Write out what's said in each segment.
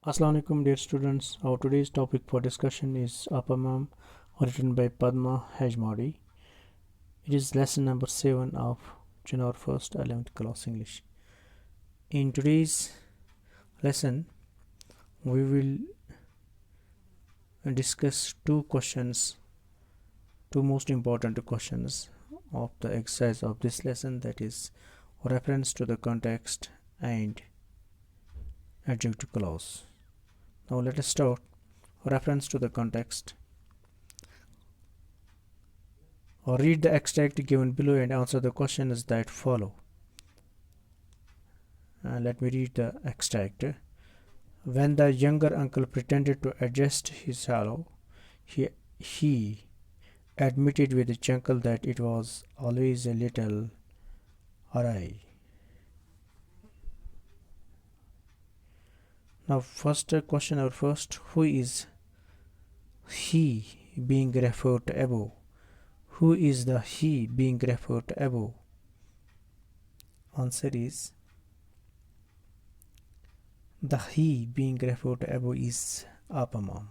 Assalamu alaikum dear students. Our today's topic for discussion is Appa-mam, written by Padma Hajmadi. It is lesson number 7 of January 1st 11th class English. In today's lesson, we will discuss two most important questions of the exercise of this lesson, that is reference to the context and adjective clause. Now let us start. Reference to the context. Or read the extract given below and answer the questions that follow. Let me read the extract. When the younger uncle pretended to adjust his hollow, he admitted with a chuckle that it was always a little awry. Now, first question or first, who is he being referred to above? Who is the he being referred to above? Answer is the he being referred to above is Appa-mam.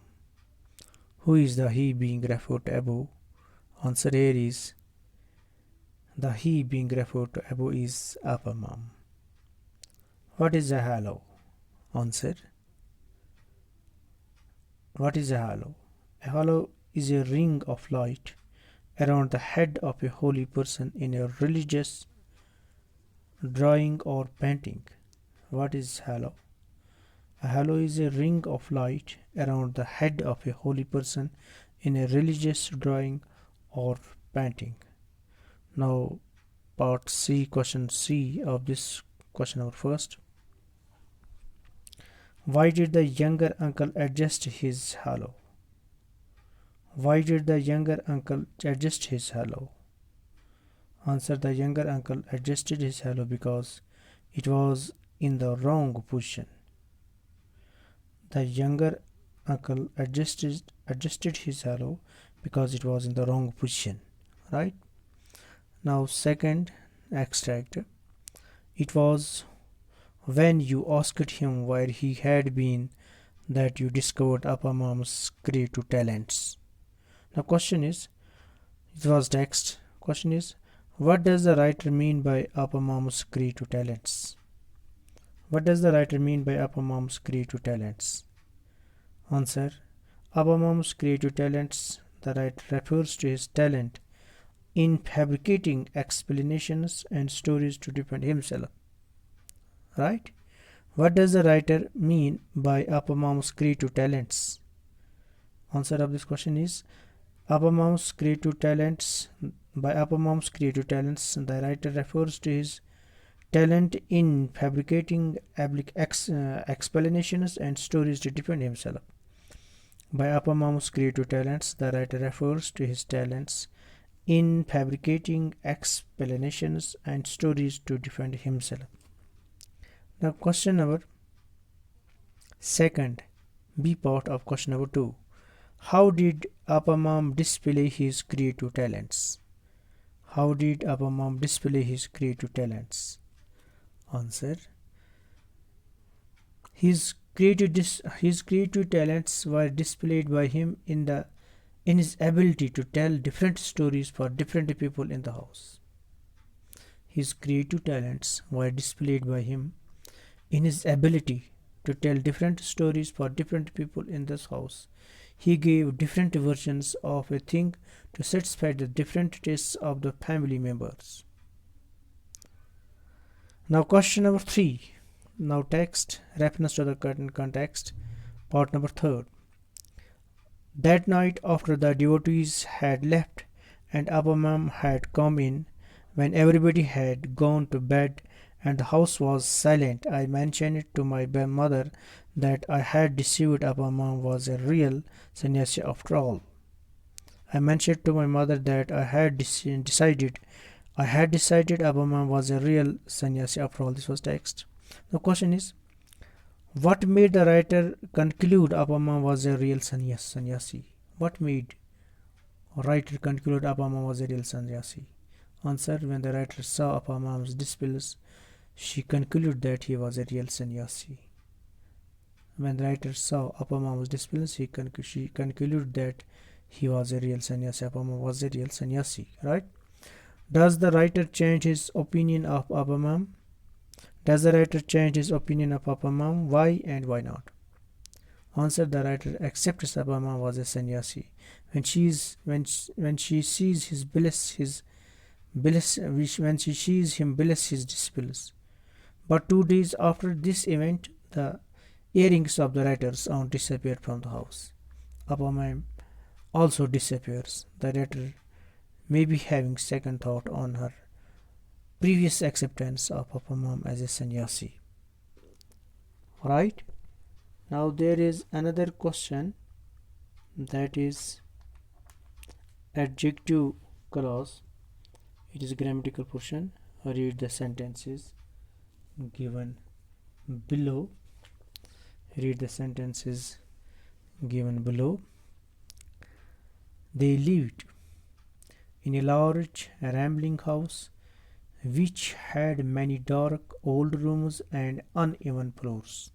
Who is the he being referred to above? Answer here is the he being referred to above is Appa-mam. What is a halo? Answer. What is a halo? A halo is a ring of light around the head of a holy person in a religious drawing or painting. What is halo? A halo is a ring of light around the head of a holy person in a religious drawing or painting. Now, part C, question C of this question number first. Why did the younger uncle adjust his halo? Why did the younger uncle adjust his halo? Answer. The younger uncle adjusted his halo because it was in the wrong position. The younger uncle adjusted his halo because it was in the wrong position. Right? Now, second extract. It was when you asked him where he had been that you discovered Appa-mam's creative talents. Now, question is, it was text. Question is, what does the writer mean by Appa-mam's creative talents? What does the writer mean by Appa-mam's creative talents? Answer. Appa-mam's creative talents, the writer refers to his talent in fabricating explanations and stories to defend himself. Right? What does the writer mean by Appa-mam's creative talents? Answer of this question is Appa-mam's creative talents. By Appa-mam's creative talents, the writer refers to his talent in fabricating explanations and stories to defend himself. By Appa-mam's creative talents, the writer refers to his talents in fabricating explanations and stories to defend himself. Now, question number second, B part of question number 2. How did Appa-mam display his creative talents? How did Appa-mam display his creative talents? Answer. His creative talents were displayed by him in his ability to tell different stories for different people in the house. His creative talents were displayed by him in his ability to tell different stories for different people in this house. He gave different versions of a thing to satisfy the different tastes of the family members. Now, question number 3. Now, text, reference to the context, part number 3. That night, after the devotees had left and Appa-mam had come in, when everybody had gone to bed and the house was silent, I mentioned to my mother that I had deceived Appa-mam was a real sannyasi after all. I mentioned to my mother that I had decided Appa-mam was a real sannyasi after all. This was text. The question is, what made the writer conclude Appa-mam was a real sannyasi? What made the writer conclude Appa-mam was a real sannyasi? Answer. When the writer saw Appa-mam's disbelief, she concluded that he was a real sannyasi. When the writer saw Appa-mam's disciples, she concluded that he was a real sannyasi. Appa-mam was a real sannyasi, right? Does the writer change his opinion of Appa-mam? Does the writer change his opinion of Appa-mam? Why and why not? Answer: the writer accepts Appa-mam was a sannyasi. When she sees when she sees him bless his disciples. But 2 days after this event, the earrings of the writer's aunt disappeared from the house. Appa-mam also disappears. The writer may be having second thought on her previous acceptance of Appa-mam as a sannyasi. Right? Now there is another question, that is adjective clause. It is a grammatical portion. Read the sentences given below. Read the sentences given below. They lived in a large rambling house which had many dark old rooms and uneven floors.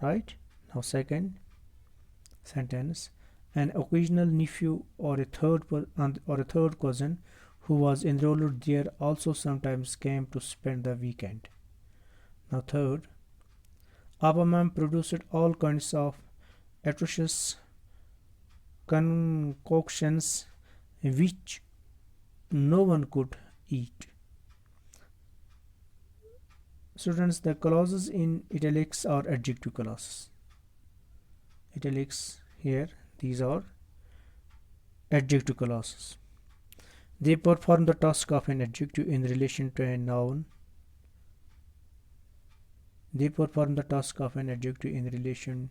Right? Now second sentence: an occasional nephew or a third cousin who was enrolled there also sometimes came to spend the weekend. Now third: Appa-mam produced all kinds of atrocious concoctions which no one could eat. Students, the clauses in italics are adjective clauses. Italics here, these are adjective clauses. They perform the task of an adjective in relation to a noun. They perform the task of an adjective in relation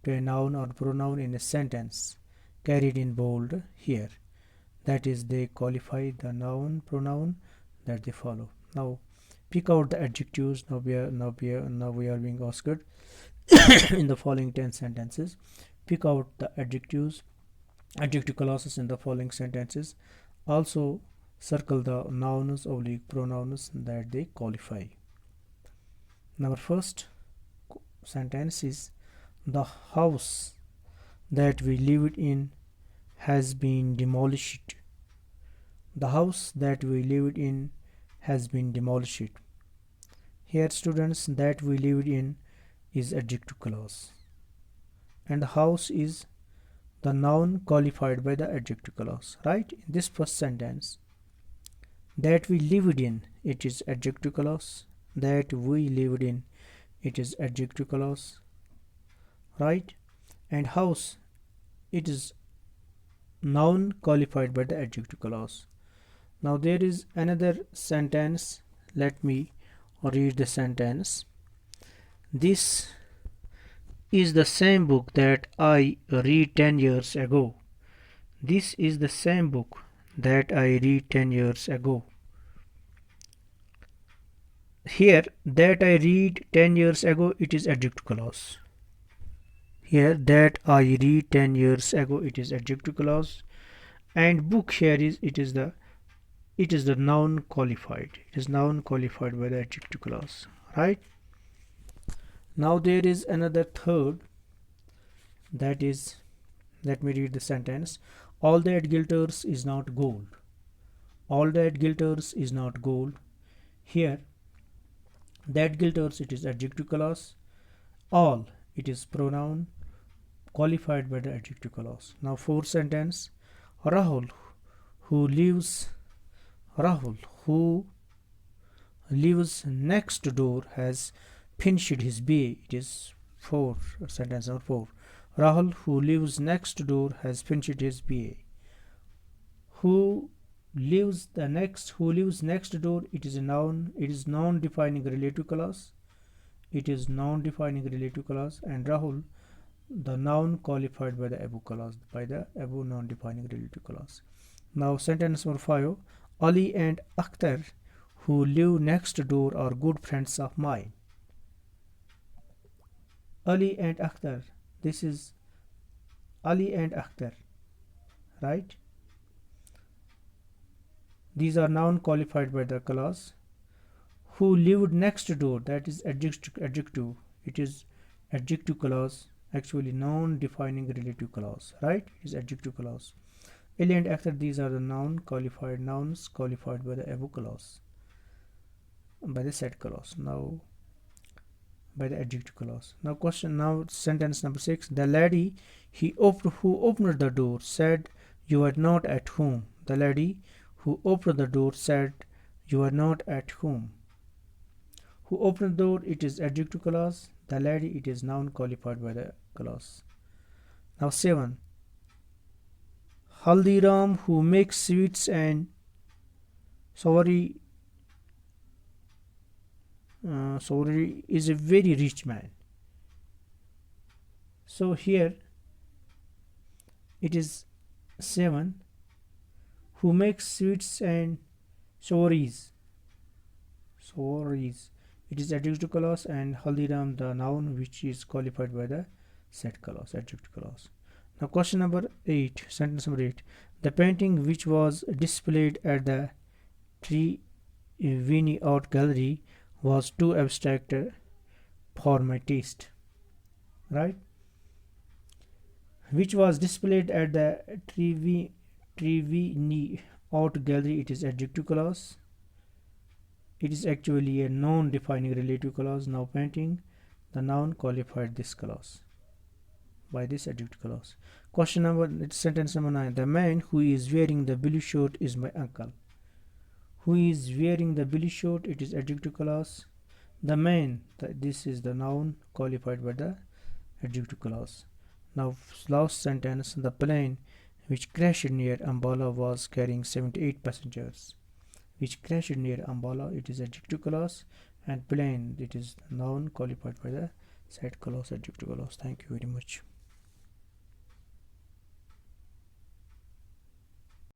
to a noun or pronoun in a sentence, carried in bold here. That is, they qualify the noun pronoun that they follow. Now pick out the adjectives. Now we are being asked in the following 10 sentences. Pick out the adjective clauses in the following sentences. Also circle the nouns / pronouns that they qualify. Now first sentence is: the house that we lived in has been demolished. The house that we lived in has been demolished. Here students, that we lived in is adjective clause, and the house is the noun qualified by the adjective clause. Right? In this first sentence, that we lived in, it is adjective clause. That we lived in, it is adjective clause. Right? And house, it is noun qualified by the adjective clause. Now there is another sentence. Let me read the sentence. This is the same book that I read 10 years ago. This is the same book that I read 10 years ago. Here, that I read 10 years ago, it is adjective clause. Here, that I read 10 years ago, it is adjective clause. And book here is it is the noun qualified. It is noun qualified by the adjective clause. Right? Now there is another third, that is, let me read the sentence. All that glitters is not gold. All that glitters is not gold. Here, that glitters, it is adjective clause. All, it is pronoun qualified by the adjective clause. Now fourth sentence: Rahul who lives next door has finished his BA. It is sentence number 4. Rahul who lives next door has finished his BA. Who lives next door, it is a noun. It is non-defining relative clause. It is non-defining relative clause. And Rahul, the noun qualified by the above clause, by the above non-defining relative clause. Now sentence number 5. Ali and Akhtar who live next door are good friends of mine. Ali and Akhtar, this is Ali and Akhtar, right? These are noun qualified by the clause. Who lived next door, that is adjective. It is adjective clause, actually non-defining relative clause, right? It is adjective clause. Ali and Akhtar, these are the noun qualified nouns qualified by the above clause, by the said clause. Now by the adjective clause. Now sentence number 6. The lady who opened the door said you are not at home. The lady who opened the door said you are not at home. Who opened the door, it is adjective clause. The lady, it is noun qualified by the clause. Now 7. Haldiram, who makes sweets and savory is a very rich man. So here it is 7. Who makes sweets and savories. It is adjective clause, and Haldiram the noun which is qualified by the said clause, adjective clause. Now question number 8, sentence number 8. The painting which was displayed at the Triveni Art Gallery was too abstract for my taste. Right? Which was displayed at the Triveni Art Gallery, it is adjective clause. It is actually a non-defining relative clause. Now painting, the noun qualified this clause by this adjective clause. Sentence number 9. The man who is wearing the blue shirt is my uncle. Who is wearing the blue shirt, it is adjective clause. The man, this is the noun qualified by the adjective clause. Now last sentence. The plane which crashed near Ambala was carrying 78 passengers. Which crashed near Ambala, it is adjective clause, and plane, it is noun qualified by the said clause, adjective clause. Thank you very much.